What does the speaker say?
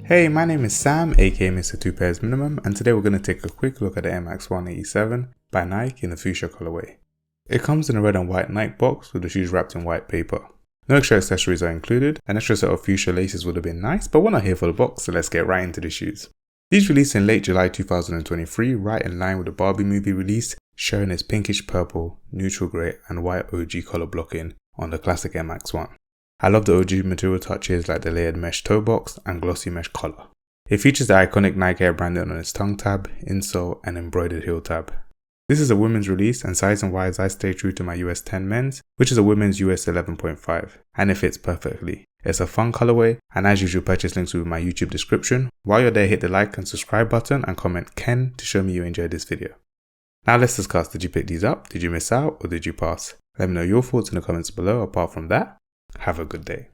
Hey, my name is Sam, aka Mr. 2 Pairs Minimum, and today we're going to take a quick look at the Air Max 187 by Nike in the Fuchsia colorway. It comes in a red and white Nike box with the shoes wrapped in white paper. No extra accessories are included. An extra set of Fuchsia laces would have been nice, but we're not here for the box, so let's get right into the shoes. These released in late July 2023, right in line with the Barbie movie release, showing its pinkish purple, neutral grey and white OG colour blocking on the classic Air Max 1. I love the OG material touches like the layered mesh toe box and glossy mesh collar. It features the iconic Nike Air branding on its tongue tab, insole and embroidered heel tab. This is a women's release, and sizing wise I stay true to my US 10 men's, which is a women's US 11.5, and it fits perfectly. It's a fun colorway, and as usual purchase links will be in my YouTube description. While you're there, hit the like and subscribe button and comment Ken to show me you enjoyed this video. Now let's discuss, did you pick these up, did you miss out, or did you pass? Let me know your thoughts in the comments below. Apart from that, have a good day.